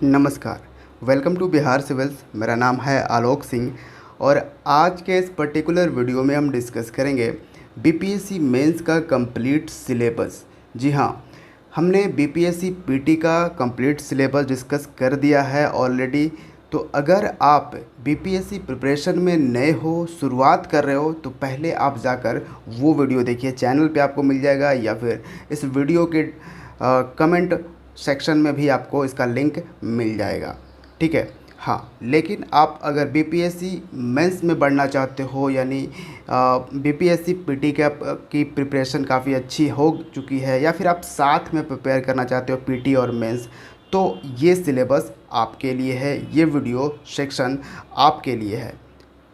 नमस्कार। Welcome to Bihar civils. मेरा नाम है आलोक सिंह और आज के इस पर्टिकुलर वीडियो में हम डिस्कस करेंगे बीपीएससी मेंस का कंप्लीट सिलेबस। जी हाँ, हमने बीपीएससी पीटी का कंप्लीट सिलेबस डिस्कस कर दिया है ऑलरेडी। तो अगर आप बीपीएससी प्रिपरेशन में नए हो, शुरुआत कर रहे हो, तो पहले आप जाकर वो वीडियो देखिए। चैनल पे आपको मिल जाएगा या फिर इस वीडियो के कमेंट सेक्शन में भी आपको इसका लिंक मिल जाएगा। ठीक है। हाँ, लेकिन आप अगर बीपीएससी मेंस में बढ़ना चाहते हो, यानी बीपीएससी पीटी की प्रिपरेशन काफ़ी अच्छी हो चुकी है, या फिर आप साथ में प्रिपेयर करना चाहते हो पीटी और मेंस, तो ये सिलेबस आपके लिए है, ये वीडियो सेक्शन आपके लिए है।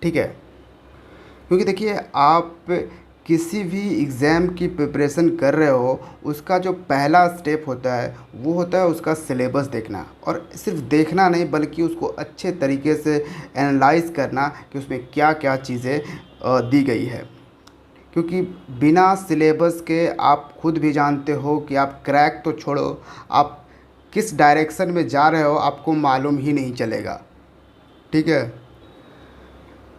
ठीक है। क्योंकि देखिए, आप किसी भी एग्ज़ाम की प्रिपरेशन कर रहे हो, उसका जो पहला स्टेप होता है वो होता है उसका सिलेबस देखना। और सिर्फ देखना नहीं, बल्कि उसको अच्छे तरीके से एनालाइज करना कि उसमें क्या क्या चीज़ें दी गई है। क्योंकि बिना सिलेबस के आप खुद भी जानते हो कि आप क्रैक तो छोड़ो, आप किस डायरेक्शन में जा रहे हो आपको मालूम ही नहीं चलेगा। ठीक है।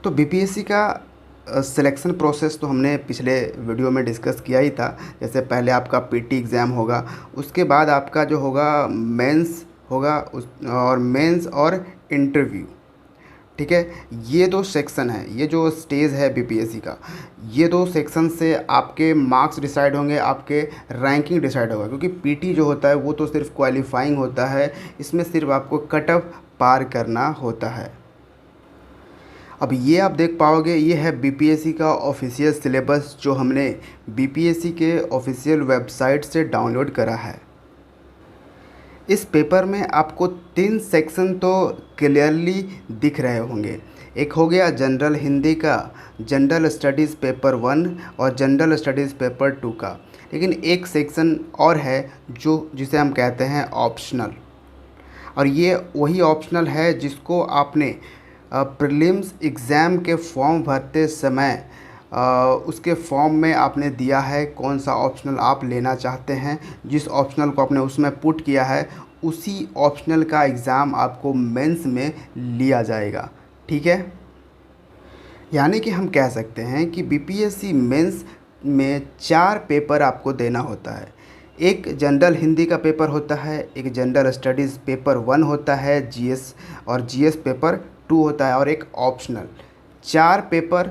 तो बीपीएससी का सिलेक्शन प्रोसेस तो हमने पिछले वीडियो में डिस्कस किया ही था। जैसे पहले आपका पीटी एग्ज़ाम होगा, उसके बाद आपका जो होगा मेंस होगा, और मेंस और इंटरव्यू। ठीक है। ये दो सेक्शन है, ये जो स्टेज है बीपीएससी का, ये दो सेक्शन से आपके मार्क्स डिसाइड होंगे, आपके रैंकिंग डिसाइड होगा। क्योंकि पीटी जो होता है वो तो सिर्फ क्वालिफाइंग होता है, इसमें सिर्फ आपको कट ऑफ पार करना होता है। अब ये आप देख पाओगे, ये है बीपीएससी का ऑफिशियल सिलेबस जो हमने बीपीएससी के ऑफिशियल वेबसाइट से डाउनलोड करा है। इस पेपर में आपको 3 सेक्शन तो क्लियरली दिख रहे होंगे। एक हो गया जनरल हिंदी का, जनरल स्टडीज़ पेपर 1 और जनरल स्टडीज़ पेपर 2 का। लेकिन एक सेक्शन और है जिसे हम कहते हैं ऑप्शनल, और ये वही ऑप्शनल है जिसको आपने प्रीलिम्स एग्ज़ाम के फॉर्म भरते समय उसके फॉर्म में आपने दिया है कौन सा ऑप्शनल आप लेना चाहते हैं। जिस ऑप्शनल को आपने उसमें पुट किया है, उसी ऑप्शनल का एग्ज़ाम आपको मेंस में लिया जाएगा। ठीक है। यानी कि हम कह सकते हैं कि बीपीएससी मेंस में 4 पेपर आपको देना होता है। एक जनरल हिंदी का पेपर होता है, एक जनरल स्टडीज़ पेपर 1 होता है जीएस, और जीएस पेपर 2 होता है, और एक ऑप्शनल। 4 पेपर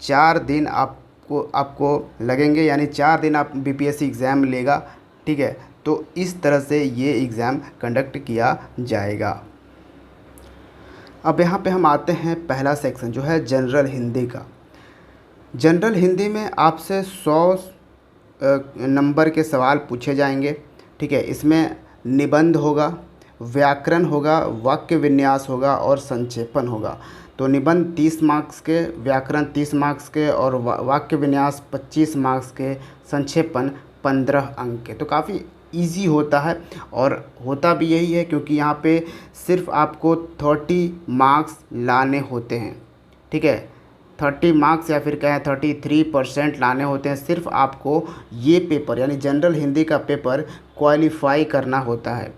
4 दिन आपको लगेंगे, यानी 4 दिन आप बीपीएससी एग्ज़ाम लेगा। ठीक है। तो इस तरह से ये एग्ज़ाम कंडक्ट किया जाएगा। अब यहाँ पे हम आते हैं पहला सेक्शन जो है जनरल हिंदी का। जनरल हिंदी में आपसे 100 नंबर के सवाल पूछे जाएंगे। ठीक है। इसमें निबंध होगा, व्याकरण होगा, वाक्य विन्यास होगा और संक्षेपण होगा। तो निबंध 30 मार्क्स के, व्याकरण 30 मार्क्स के, और वाक्य विन्यास 25 मार्क्स के, संक्षेपण 15 अंक के। तो काफ़ी इजी होता है, और होता भी यही है क्योंकि यहाँ पे सिर्फ आपको 30 मार्क्स लाने होते हैं। ठीक है। 30 मार्क्स या फिर कहें 33% लाने होते हैं। सिर्फ आपको ये पेपर यानी जनरल हिंदी का पेपर क्वालिफाई करना होता है।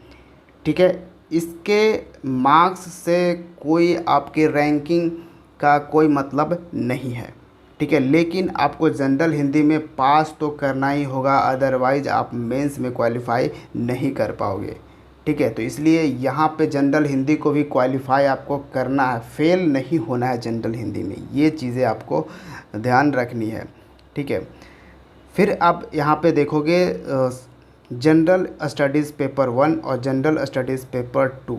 ठीक है। इसके मार्क्स से कोई आपके रैंकिंग का कोई मतलब नहीं है। ठीक है। लेकिन आपको जनरल हिंदी में पास तो करना ही होगा, अदरवाइज़ आप मेंस में क्वालिफाई नहीं कर पाओगे। ठीक है। तो इसलिए यहाँ पे जनरल हिंदी को भी क्वालिफाई आपको करना है, फेल नहीं होना है जनरल हिंदी में। ये चीज़ें आपको ध्यान रखनी है। ठीक है। फिर आप यहाँ पे देखोगे जनरल स्टडीज़ पेपर 1 और जनरल स्टडीज़ पेपर 2,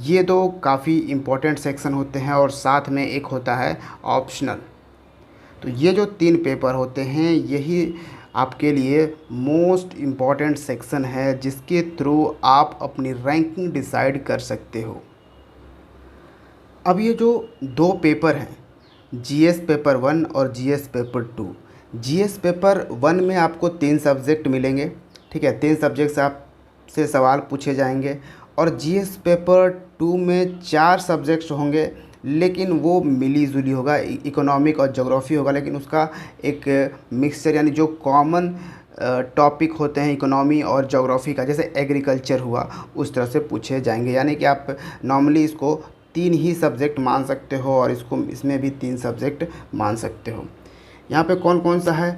ये दो काफ़ी इम्पोर्टेंट सेक्शन होते हैं, और साथ में एक होता है ऑप्शनल। तो ये जो 3 पेपर होते हैं, यही आपके लिए मोस्ट इम्पॉर्टेंट सेक्शन है, जिसके थ्रू आप अपनी रैंकिंग डिसाइड कर सकते हो। अब ये जो 2 पेपर हैं, जीएस पेपर 1 और जीएस पेपर 2, जीएस पेपर 1 में आपको 3 सब्जेक्ट मिलेंगे। ठीक है। 3 सब्जेक्ट से आपसे सवाल पूछे जाएंगे, और जीएस पेपर 2 में 4 सब्जेक्ट्स होंगे, लेकिन वो मिली जुली होगा, इकोनॉमिक और ज्योग्राफी होगा, लेकिन उसका एक मिक्सचर, यानी जो कॉमन टॉपिक होते हैं इकोनॉमी और ज्योग्राफी का, जैसे एग्रीकल्चर हुआ, उस तरह से पूछे जाएंगे। यानी कि आप नॉर्मली इसको 3 ही सब्जेक्ट मान सकते हो और इसमें भी 3 सब्जेक्ट मान सकते हो। यहाँ पे कौन कौन सा है,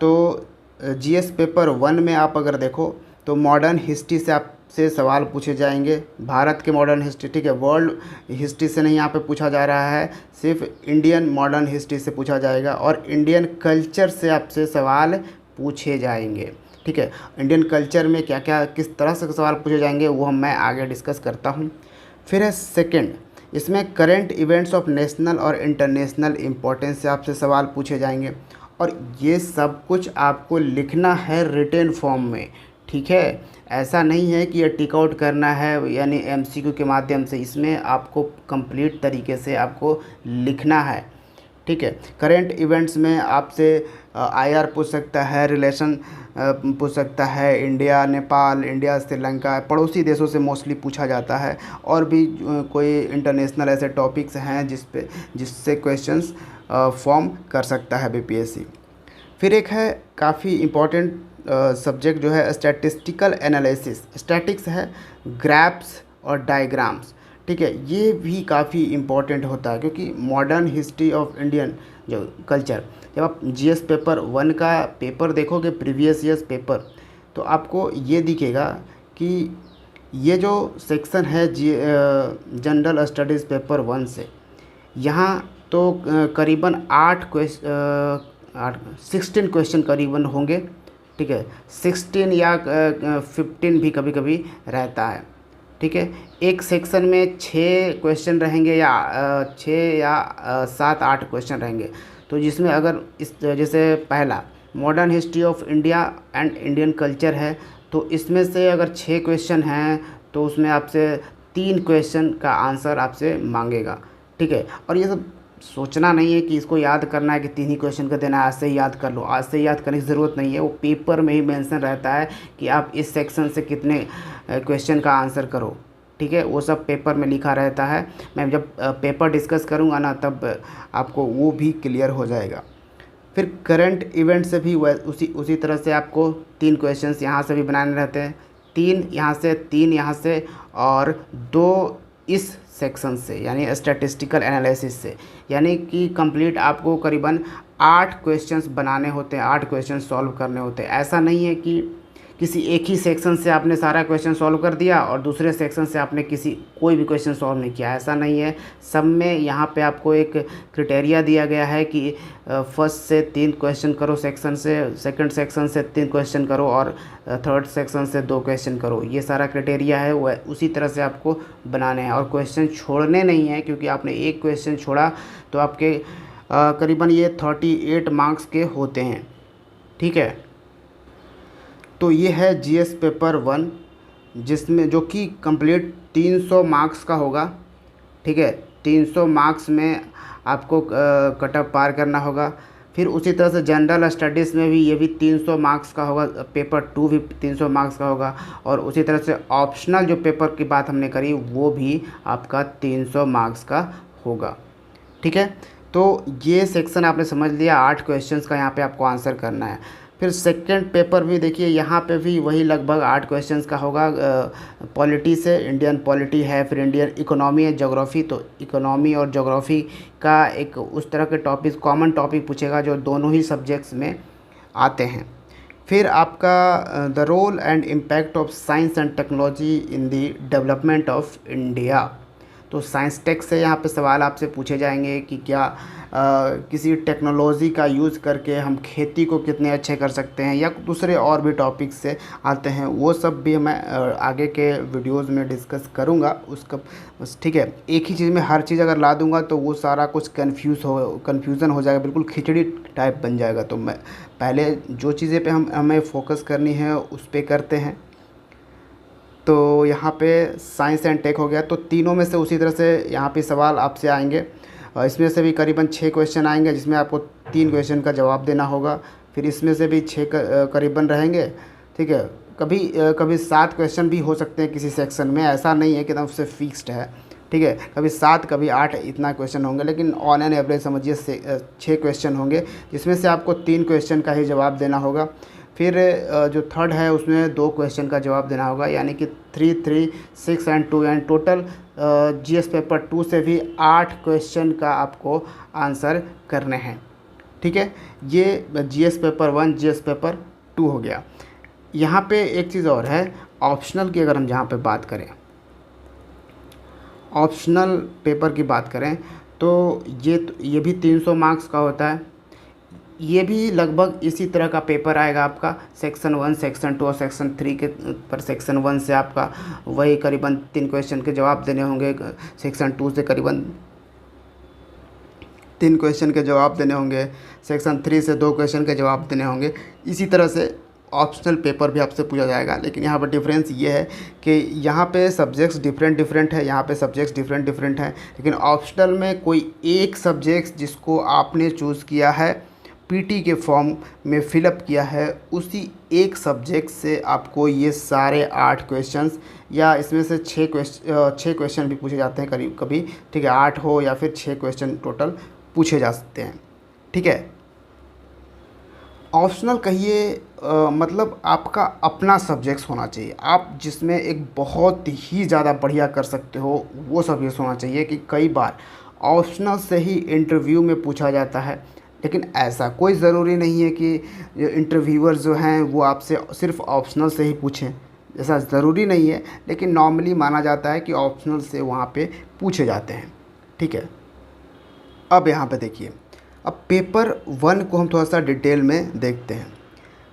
तो जीएस पेपर 1 में आप अगर देखो तो मॉडर्न हिस्ट्री से आपसे सवाल पूछे जाएंगे, भारत के मॉडर्न हिस्ट्री, ठीक है, वर्ल्ड हिस्ट्री से नहीं यहाँ पे पूछा जा रहा है, सिर्फ इंडियन मॉडर्न हिस्ट्री से पूछा जाएगा। और इंडियन कल्चर से आपसे सवाल पूछे जाएंगे, ठीक है। इंडियन कल्चर में क्या क्या किस तरह से सवाल पूछे जाएंगे वो मैं आगे डिस्कस करता हूँ। फिर है सेकंड, इसमें करंट इवेंट्स ऑफ नेशनल और इंटरनेशनल इम्पोर्टेंस से आपसे सवाल पूछे जाएंगे, और ये सब कुछ आपको लिखना है रिटन फॉर्म में, ठीक है। ऐसा नहीं है कि ये टिक आउट करना है यानी एमसीक्यू के माध्यम से, इसमें आपको कंप्लीट तरीके से आपको लिखना है, ठीक है। करंट इवेंट्स में आपसे आईआर पूछ सकता है, रिलेशन पूछ सकता है, इंडिया नेपाल, इंडिया श्रीलंका, पड़ोसी देशों से मोस्टली पूछा जाता है, और भी कोई इंटरनेशनल ऐसे टॉपिक्स हैं जिससे क्वेश्चंस फॉर्म कर सकता है बीपीएससी। फिर एक है काफ़ी इम्पोर्टेंट सब्जेक्ट जो है स्टैटिस्टिकल एनालिसिस, स्टैटिक्स है, ग्राफ्स और डायग्राम्स, ठीक है। ये भी काफ़ी इम्पोर्टेंट होता है, क्योंकि मॉडर्न हिस्ट्री ऑफ इंडियन जो कल्चर, जब आप जीएस पेपर 1 का पेपर देखोगे, प्रीवियस ईयर्स पेपर, तो आपको ये दिखेगा कि ये जो सेक्शन है जनरल स्टडीज़ पेपर 1 से, यहाँ तो करीबन 16 क्वेश्चन करीबन होंगे, ठीक है। 16 या 15 भी कभी कभी रहता है, ठीक है। एक सेक्शन में 6 क्वेश्चन रहेंगे या 6 या 7-8 क्वेश्चन रहेंगे। तो जिसमें अगर इस जैसे पहला modern history of India and Indian culture है, तो इसमें से अगर 6 क्वेश्चन हैं तो उसमें आपसे 3 क्वेश्चन का आंसर आपसे मांगेगा, ठीक है। और ये सब सोचना नहीं है कि इसको याद करना है कि 3 ही क्वेश्चन का देना है, आज से ही याद कर लो, आज से याद करने की ज़रूरत नहीं है। वो पेपर में ही मेंशन रहता है कि आप इस सेक्शन से कितने क्वेश्चन का आंसर करो, ठीक है। वो सब पेपर में लिखा रहता है। मैं जब पेपर डिस्कस करूँगा ना, तब आपको वो भी क्लियर हो जाएगा। फिर करंट इवेंट से भी उसी तरह से आपको 3 क्वेश्चंस यहाँ से भी बनाने रहते हैं, 3 यहाँ से, 3 यहाँ से और 2 इस सेक्शन से, यानी स्टैटिस्टिकल एनालिसिस से। यानी कि कंप्लीट आपको करीबन 8 क्वेश्चंस बनाने होते हैं, 8 क्वेश्चन सॉल्व करने होते हैं। ऐसा नहीं है कि किसी एक ही सेक्शन से आपने सारा क्वेश्चन सॉल्व कर दिया और दूसरे सेक्शन से आपने कोई भी क्वेश्चन सॉल्व नहीं किया, ऐसा नहीं है। सब में यहाँ पे आपको एक क्राइटेरिया दिया गया है कि फर्स्ट से 3 क्वेश्चन करो सेक्शन से, सेकंड सेक्शन से 3 क्वेश्चन करो और थर्ड सेक्शन से 2 क्वेश्चन करो। ये सारा क्राइटेरिया है, वह उसी तरह से आपको बनाने हैं और क्वेश्चन छोड़ने नहीं हैं, क्योंकि आपने एक क्वेश्चन छोड़ा तो आपके करीबन ये 38 मार्क्स के होते हैं, ठीक है। तो ये है जीएस पेपर 1, जिसमें जो कि कंप्लीट 300 मार्क्स का होगा, ठीक है। 300 मार्क्स में आपको कट ऑफ पार करना होगा। फिर उसी तरह से जनरल स्टडीज़ में भी ये भी 300 मार्क्स का होगा, पेपर 2 भी 300 मार्क्स का होगा। और उसी तरह से ऑप्शनल जो पेपर की बात हमने करी वो भी आपका 300 मार्क्स का होगा, ठीक है। तो ये सेक्शन आपने समझ लिया, 8 क्वेश्चंस का यहाँ पे आपको आंसर करना है। फिर सेकंड पेपर भी देखिए, यहाँ पे भी वही लगभग 8 क्वेश्चंस का होगा। पॉलिटी से इंडियन पॉलिटी है, फिर इंडियन इकोनॉमी है, ज्योग्राफी, तो इकोनॉमी और ज्योग्राफी का एक उस तरह के टॉपिक, कॉमन टॉपिक पूछेगा जो दोनों ही सब्जेक्ट्स में आते हैं। फिर आपका the role and impact of science and technology in the development of India, तो साइंस टेक से यहाँ पे सवाल आपसे पूछे जाएंगे कि क्या किसी टेक्नोलॉजी का यूज़ करके हम खेती को कितने अच्छे कर सकते हैं, या दूसरे और भी टॉपिक्स से आते हैं। वो सब भी मैं आगे के वीडियोस में डिस्कस करूँगा उसका, बस, ठीक है। एक ही चीज़ में हर चीज़ अगर ला दूँगा तो वो सारा कुछ कन्फ्यूज़न हो जाएगा, बिल्कुल खिचड़ी टाइप बन जाएगा। तो मैं पहले जो चीज़ें पे हमें फोकस करनी है उस पर करते हैं। तो यहाँ पे साइंस एंड टेक हो गया, तो तीनों में से उसी तरह से यहाँ पे सवाल आपसे आएंगे। इसमें से भी करीबन 6 क्वेश्चन आएंगे, जिसमें आपको 3 क्वेश्चन का जवाब देना होगा। फिर इसमें से भी 6 करीबन रहेंगे, ठीक है। कभी 7 क्वेश्चन भी हो सकते हैं किसी सेक्शन में, ऐसा नहीं है कि एकदम से फिक्स्ड है, ठीक है। कभी 7 कभी 8 इतना क्वेश्चन होंगे, लेकिन ऑन एन एवरेज समझिए 6 क्वेश्चन होंगे, जिसमें से आपको 3 क्वेश्चन का ही जवाब देना होगा। फिर जो थर्ड है उसमें 2 क्वेश्चन का जवाब देना होगा, यानी कि 3, 3, 6 and 2 and total GS paper 2 से भी 8 क्वेश्चन का आपको आंसर करने हैं। ठीक है, ये जीएस पेपर 1 जीएस पेपर 2 हो गया। यहाँ पे एक चीज़ और है, ऑप्शनल की अगर हम जहाँ पे बात करें, ऑप्शनल पेपर की बात करें तो ये भी 300 मार्क्स का होता है। ये भी लगभग इसी तरह का पेपर आएगा आपका, सेक्शन 1, सेक्शन 2 और सेक्शन 3 के पर सेक्शन 1 से आपका वही करीबन 3 क्वेश्चन के जवाब देने होंगे, सेक्शन 2 से करीबन 3 क्वेश्चन के जवाब देने होंगे, सेक्शन 3 से 2 क्वेश्चन के जवाब देने होंगे। इसी तरह से ऑप्शनल पेपर भी आपसे पूछा जाएगा, लेकिन यहाँ पर डिफरेंस ये है कि यहाँ पे सब्जेक्ट्स डिफरेंट है, यहाँ पे सब्जेक्ट्स डिफरेंट हैं, लेकिन ऑप्शनल में कोई एक सब्जेक्ट जिसको आपने चूज़ किया है, पीटी के फॉर्म में फिलअप किया है, उसी एक सब्जेक्ट से आपको ये सारे 8 क्वेश्चंस, या इसमें से 6 क्वेश्चन भी पूछे जाते हैं करीब कभी, ठीक है, 8 हो या फिर 6 क्वेश्चन टोटल पूछे जा सकते हैं। ठीक है, ऑप्शनल कहिए मतलब आपका अपना सब्जेक्ट्स होना चाहिए, आप जिसमें एक बहुत ही ज़्यादा बढ़िया कर सकते हो वो सब्जेक्ट्स होना चाहिए। कि कई बार ऑप्शनल से ही इंटरव्यू में पूछा जाता है, लेकिन ऐसा कोई ज़रूरी नहीं है कि इंटरव्यूअर जो हैं वो आपसे सिर्फ ऑप्शनल से ही पूछें, ऐसा ज़रूरी नहीं है, लेकिन नॉर्मली माना जाता है कि ऑप्शनल से वहाँ पे पूछे जाते हैं। ठीक है, अब यहाँ पे देखिए, अब पेपर 1 को हम थोड़ा सा डिटेल में देखते हैं।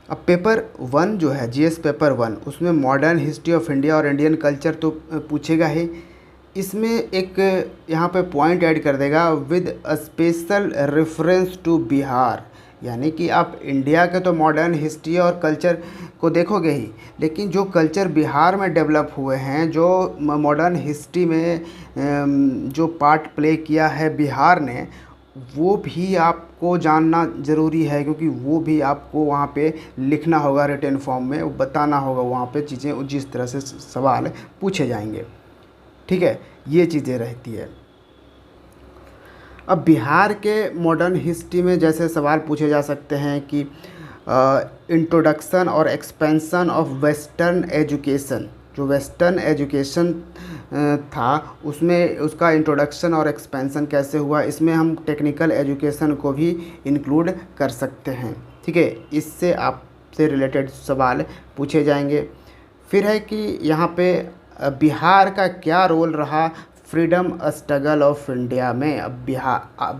अब पेपर 1 जो है जीएस पेपर 1, उसमें मॉडर्न हिस्ट्री ऑफ इंडिया और इंडियन कल्चर तो पूछेगा ही, इसमें एक यहाँ पे पॉइंट ऐड कर देगा with a special reference to Bihar, यानी कि आप इंडिया के तो मॉडर्न हिस्ट्री और कल्चर को देखोगे ही, लेकिन जो कल्चर बिहार में डेवलप हुए हैं, जो मॉडर्न हिस्ट्री में जो पार्ट प्ले किया है बिहार ने, वो भी आपको जानना ज़रूरी है, क्योंकि वो भी आपको वहाँ पे लिखना होगा रिटन फॉर्म में, वो बताना होगा वहाँ पे चीज़ें, जिस तरह से सवाल पूछे जाएंगे। ठीक है, ये चीज़ें रहती है। अब बिहार के मॉडर्न हिस्ट्री में जैसे सवाल पूछे जा सकते हैं कि इंट्रोडक्शन और एक्सपेंशन ऑफ वेस्टर्न एजुकेशन, जो वेस्टर्न एजुकेशन था उसमें उसका इंट्रोडक्शन और एक्सपेंशन कैसे हुआ, इसमें हम टेक्निकल एजुकेशन को भी इंक्लूड कर सकते हैं। ठीक है, इससे आपसे रिलेटेड सवाल पूछे जाएंगे। फिर है कि यहाँ पे बिहार का क्या रोल रहा फ्रीडम स्ट्रगल ऑफ इंडिया में। अब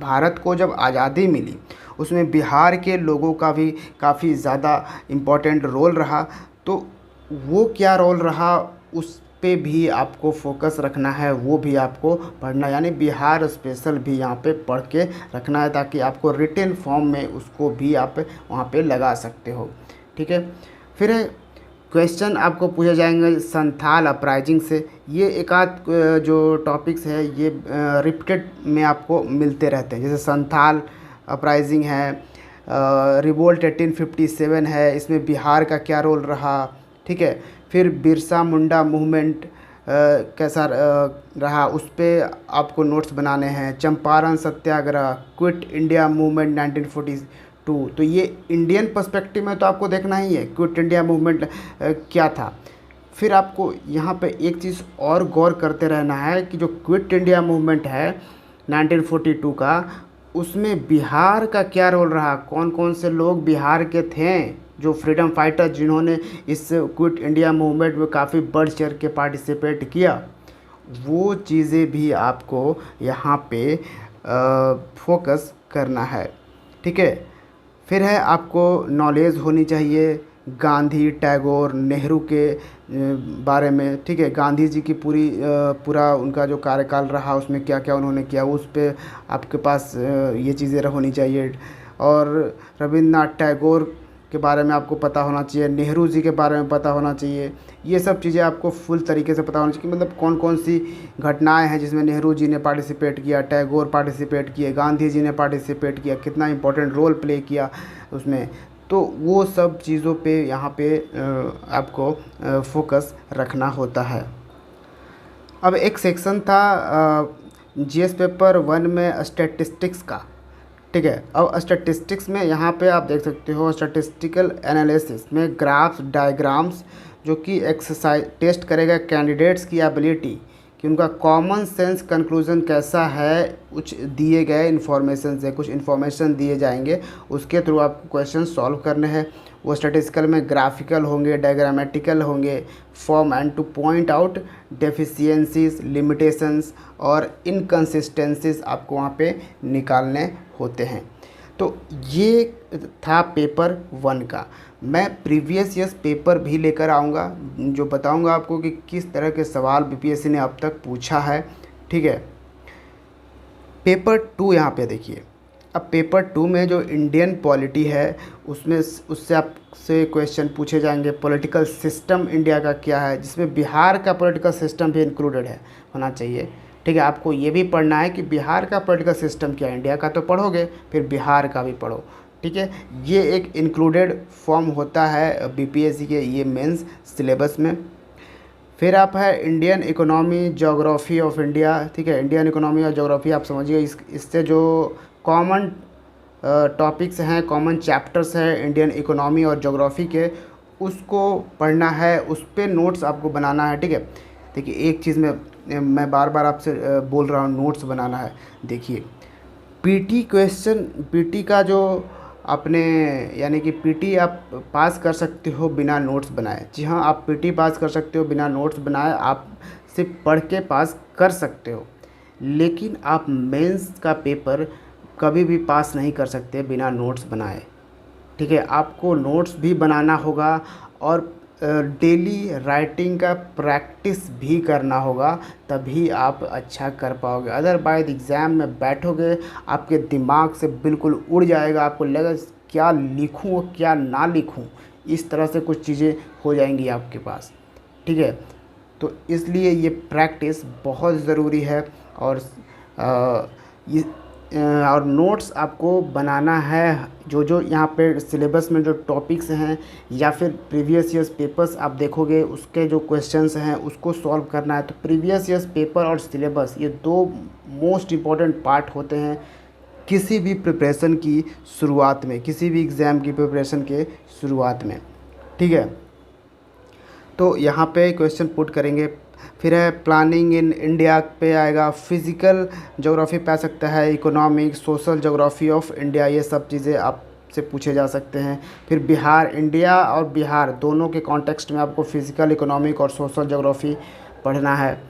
भारत को जब आज़ादी मिली, उसमें बिहार के लोगों का भी काफ़ी ज़्यादा इम्पोर्टेंट रोल रहा, तो वो क्या रोल रहा उस पे भी आपको फोकस रखना है, वो भी आपको पढ़ना, यानी बिहार स्पेशल भी यहाँ पे पढ़ के रखना है, ताकि आपको रिटन फॉर्म में उसको भी आप वहाँ पे लगा सकते हो। ठीक है, फिर क्वेश्चन आपको पूछे जाएंगे संथाल अपराइजिंग से। ये एक आध जो टॉपिक्स है ये रिपीटेड में आपको मिलते रहते हैं, जैसे संथाल अपराइजिंग है, रिवोल्ट 1857 है, इसमें बिहार का क्या रोल रहा। ठीक है, फिर बिरसा मुंडा मूवमेंट कैसा रहा, उस पर आपको नोट्स बनाने हैं। चंपारण सत्याग्रह, क्विट इंडिया मूवमेंट 1942, तो ये इंडियन पर्सपेक्टिव में तो आपको देखना ही है क्विट इंडिया मूवमेंट क्या था। फिर आपको यहाँ पे एक चीज़ और गौर करते रहना है कि जो क्विट इंडिया मूवमेंट है 1942 का, उसमें बिहार का क्या रोल रहा, कौन कौन से लोग बिहार के थे जो फ्रीडम फाइटर, जिन्होंने इस क्विट इंडिया मूवमेंट में काफ़ी बढ़ चढ़ के पार्टिसिपेट किया, वो चीज़ें भी आपको यहाँ पे फोकस करना है। ठीक है, फिर है आपको नॉलेज होनी चाहिए गांधी, टैगोर, नेहरू के बारे में। ठीक है, गांधी जी की पूरा उनका जो कार्यकाल रहा उसमें क्या क्या उन्होंने किया, उस पर आपके पास ये चीज़ें होनी चाहिए। और रविंद्रनाथ टैगोर के बारे में आपको पता होना चाहिए, नेहरू जी के बारे में पता होना चाहिए। ये सब चीज़ें आपको फुल तरीके से पता होना चाहिए कि मतलब कौन कौन सी घटनाएं हैं जिसमें नेहरू जी ने पार्टिसिपेट किया, टैगोर पार्टिसिपेट किए, गांधी जी ने पार्टिसिपेट किया, कितना इंपॉर्टेंट रोल प्ले किया उसमें। तो वो सब चीज़ों पे यहाँ पे आपको फोकस रखना होता है। अब एक सेक्शन था जीएस पेपर 1 में स्टैटिस्टिक्स का। ठीक है। अब स्टैटिस्टिक्स में यहाँ पे आप देख सकते हो स्टैटिस्टिकल एनालिसिस में ग्राफ्स डायग्राम्स जो कि एक्सरसाइज टेस्ट करेगा कैंडिडेट्स की एबिलिटी कि उनका कॉमन सेंस कंक्लूजन कैसा है, कुछ दिए गए इन्फॉर्मेशन से कुछ इन्फॉर्मेशन दिए जाएंगे, उसके थ्रू आपको क्वेश्चन सॉल्व करने हैं। वो स्टैटिस्टिकल में ग्राफिकल होंगे, डायग्रामेटिकल होंगे, form and two point out deficiencies, limitations और इनकन्सिस्टेंसीज आपको वहाँ पे निकालने होते हैं। तो ये था पेपर 1 का। मैं प्रीवियस ईयर्स पेपर भी लेकर आऊँगा जो बताऊँगा आपको कि किस तरह के सवाल बीपीएससी ने अब तक पूछा है, ठीक है। पेपर 2 यहाँ पे देखिए। अब पेपर 2 में जो इंडियन पॉलिटी है उसमें उससे आपसे क्वेश्चन पूछे जाएंगे। पॉलिटिकल सिस्टम इंडिया का क्या है, जिसमें बिहार का पॉलिटिकल सिस्टम भी इंक्लूडेड है होना चाहिए, ठीक है। आपको ये भी पढ़ना है कि बिहार का पॉलिटिकल सिस्टम क्या है। इंडिया का तो पढ़ोगे, फिर बिहार का भी पढ़ो, ठीक है। ये एक इंक्लूडेड फॉर्म होता है बीपीएससी के ये मेंस सिलेबस में। फिर आप है Indian economy geography of India, ठीक है। इंडियन इकोनॉमी और ज्योग्राफी आप समझिए, इससे जो कॉमन टॉपिक्स हैं, कॉमन चैप्टर्स हैं इंडियन इकोनॉमी और ज्योग्राफी के, उसको पढ़ना है, उस पर नोट्स आपको बनाना है, ठीक है। देखिए एक चीज़ मैं बार बार आपसे बोल रहा हूँ, नोट्स बनाना है। देखिए पीटी का जो आपने यानी कि पीटी आप पास कर सकते हो बिना नोट्स बनाए। जी हाँ, आप पीटी पास कर सकते हो बिना नोट्स बनाए, आप सिर्फ पढ़ के पास कर सकते हो। लेकिन आप मेंस का पेपर कभी भी पास नहीं कर सकते बिना नोट्स बनाए, ठीक है। आपको नोट्स भी बनाना होगा और डेली राइटिंग का प्रैक्टिस भी करना होगा, तभी आप अच्छा कर पाओगे। अदरवाइज एग्ज़ाम में बैठोगे, आपके दिमाग से बिल्कुल उड़ जाएगा, आपको लगेगा क्या लिखूं और क्या ना लिखूं, इस तरह से कुछ चीज़ें हो जाएंगी आपके पास, ठीक है। तो इसलिए ये प्रैक्टिस बहुत ज़रूरी है। और और नोट्स आपको बनाना है। जो यहाँ पे सिलेबस में जो टॉपिक्स हैं या फिर प्रीवियस ईयर्स पेपर्स आप देखोगे, उसके जो क्वेश्चंस हैं उसको सॉल्व करना है। तो प्रीवियस ईयर्स पेपर और सिलेबस ये 2 मोस्ट इम्पॉर्टेंट पार्ट होते हैं किसी भी प्रिपरेशन की शुरुआत में, किसी भी एग्ज़ाम की प्रिपरेशन के शुरुआत में, ठीक है। तो यहाँ पे क्वेश्चन पुट करेंगे। फिर है प्लानिंग इन इंडिया पे आएगा, फिज़िकल ज्योग्राफी पे आ सकता है, economic social geography of India, ये सब चीज़ें आपसे पूछे जा सकते हैं। फिर बिहार, इंडिया और बिहार दोनों के कॉन्टेक्स्ट में आपको फिज़िकल, इकोनॉमिक और सोशल ज्योग्राफी पढ़ना है।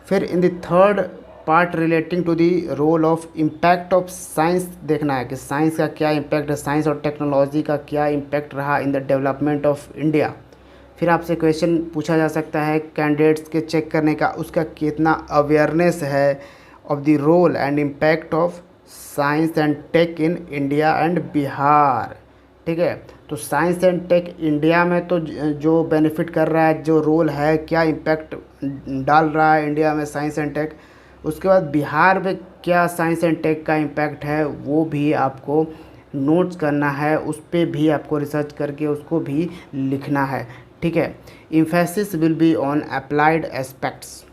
फिर in the third part relating to the role of impact of science देखना है कि साइंस का क्या इम्पैक्ट है, साइंस और टेक्नोलॉजी का क्या इम्पैक्ट रहा इन द डेवलपमेंट ऑफ इंडिया। फिर आपसे क्वेश्चन पूछा जा सकता है कैंडिडेट्स के चेक करने का, उसका कितना अवेयरनेस है of the role and impact of science and tech in India and Bihar, ठीक है। तो साइंस एंड टेक इंडिया में तो जो बेनिफिट कर रहा है, जो रोल है, क्या इम्पैक्ट डाल रहा है इंडिया में साइंस एंड टेक, उसके बाद बिहार में क्या साइंस एंड टेक का इम्पैक्ट है, वो भी आपको नोट्स करना है, उस पर भी आपको रिसर्च करके उसको भी लिखना है, ठीक है। Emphasis will be on applied aspects.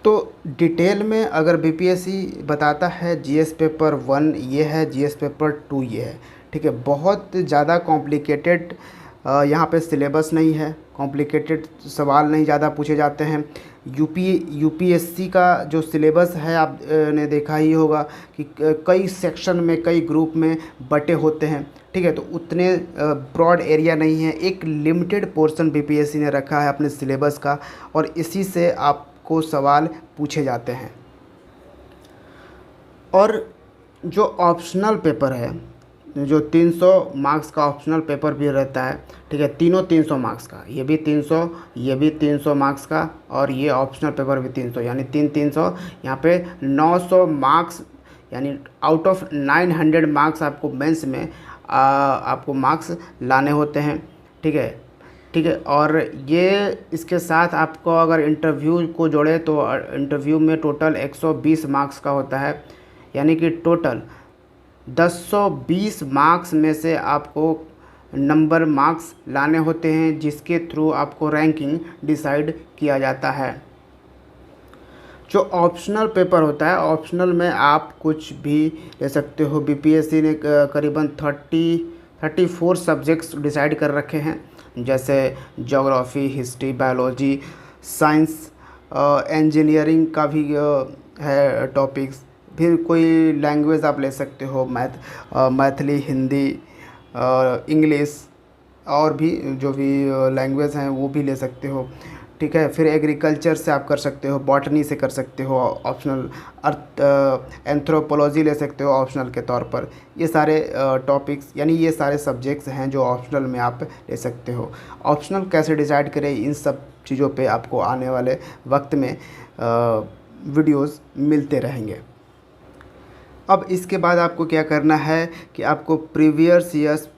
तो डिटेल में अगर बीपीएससी बताता है जीएस पेपर 1 ये है, जीएस पेपर 2 ये है, ठीक है। बहुत ज़्यादा कॉम्प्लिकेटेड यहाँ पे सिलेबस नहीं है, कॉम्प्लिकेटेड सवाल नहीं ज़्यादा पूछे जाते हैं। यूपीएससी का जो सिलेबस है आप ने देखा ही होगा कि कई सेक्शन में, कई ग्रुप में बटे होते हैं, ठीक है। तो उतने ब्रॉड एरिया नहीं है, एक लिमिटेड पोर्शन बीपीएससी ने रखा है अपने सिलेबस का, और इसी से आपको सवाल पूछे जाते हैं। और जो ऑप्शनल पेपर है, जो 300 मार्क्स का ऑप्शनल पेपर भी रहता है, ठीक है, तीनों 300 मार्क्स का, ये भी 300, ये भी 300 मार्क्स का, और ये ऑप्शनल पेपर भी 300, यानी 300 यहाँ पे 900 मार्क्स, यानी आउट ऑफ 900 मार्क्स आपको मेंस में आपको मार्क्स लाने होते हैं, ठीक है, ठीक है। और ये इसके साथ आपको अगर इंटरव्यू को जोड़े तो इंटरव्यू में टोटल 120 मार्क्स का होता है, यानी कि टोटल 1020 मार्क्स में से आपको नंबर मार्क्स लाने होते हैं, जिसके थ्रू आपको रैंकिंग डिसाइड किया जाता है। जो ऑप्शनल पेपर होता है, ऑप्शनल में आप कुछ भी ले सकते हो। बीपीएससी ने करीबन 34 सब्जेक्ट्स डिसाइड कर रखे हैं, जैसे geography, history, biology, science, engineering का भी है टॉपिक्स। फिर कोई लैंग्वेज आप ले सकते हो, मैथिली, हिंदी, इंग्लिश, और भी जो भी लैंग्वेज हैं वो भी ले सकते हो। ठीक है, फिर एग्रीकल्चर से आप कर सकते हो, बॉटनी से कर सकते हो ऑप्शनल, एंथ्रोपोलॉजी ले सकते हो ऑप्शनल के तौर पर। ये सारे टॉपिक्स यानी ये सारे सब्जेक्ट्स हैं जो ऑप्शनल में आप ले सकते हो। ऑप्शनल कैसे डिसाइड करें, इन सब चीज़ों पे आपको आने वाले वक्त में वीडियोस मिलते रहेंगे। अब इसके बाद आपको क्या करना है कि आपको प्रीवियस ईयर्स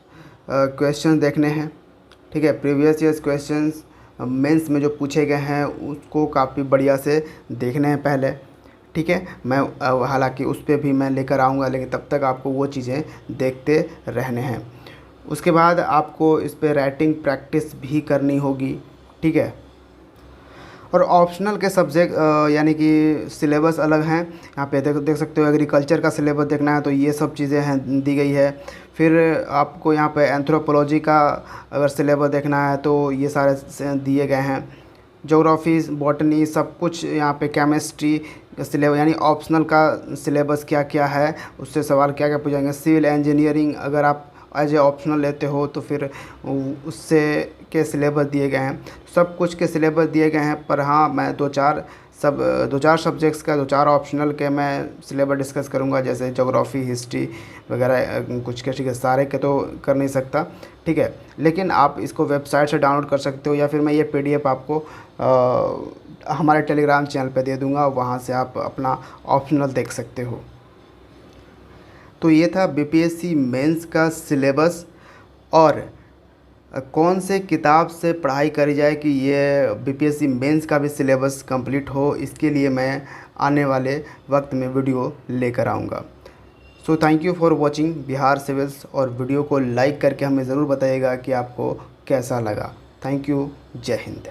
क्वेश्चन देखने हैं। ठीक है, प्रीवियस ईयर्स क्वेश्चंस मेंस में जो पूछे गए हैं उसको काफ़ी बढ़िया से देखने हैं पहले। ठीक है, मैं हालांकि उस पर भी मैं लेकर आऊँगा, लेकिन तब तक आपको वो चीज़ें देखते रहने हैं। उसके बाद आपको इस पर राइटिंग प्रैक्टिस भी करनी होगी। ठीक है, और ऑप्शनल के सब्जेक्ट यानी कि सिलेबस अलग हैं। यहाँ पे देख सकते हो, एग्रीकल्चर का सिलेबस देखना है तो ये सब चीज़ें हैं दी गई है। फिर आपको यहाँ पे एंथ्रोपोलॉजी का अगर सिलेबस देखना है तो ये सारे दिए गए हैं। ज्योग्राफी, बॉटनी, सब कुछ यहाँ पे, केमिस्ट्री सिलेबस यानी ऑप्शनल का सिलेबस क्या क्या है, उससे सवाल क्या क्या पूछेंगे। सिविल इंजीनियरिंग अगर आप एज ए ऑप्शनल लेते हो तो फिर उससे के सिलेबस दिए गए हैं। सब कुछ के सिलेबस दिए गए हैं, पर हाँ मैं दो चार सब्जेक्ट्स का, 2-4 ऑप्शनल के मैं सिलेबस डिस्कस करूँगा, जैसे ज्योग्राफी, हिस्ट्री वगैरह कुछ के। ठीक है, सारे के तो कर नहीं सकता। ठीक है, लेकिन आप इसको वेबसाइट से डाउनलोड कर सकते हो, या फिर मैं ये PDF आपको हमारे टेलीग्राम चैनल पे दे दूँगा, वहाँ से आप अपना ऑप्शनल देख सकते हो। तो ये था बीपीएससी मेंस का सिलेबस और कौन से किताब से पढ़ाई करी जाए कि ये बीपीएससी मेंस का भी सिलेबस कंप्लीट हो। इसके लिए मैं आने वाले वक्त में वीडियो लेकर आऊँगा। So thank you for watching Bihar civils, और वीडियो को लाइक करके हमें ज़रूर बताइएगा कि आपको कैसा लगा। थैंक यू, जय हिंद।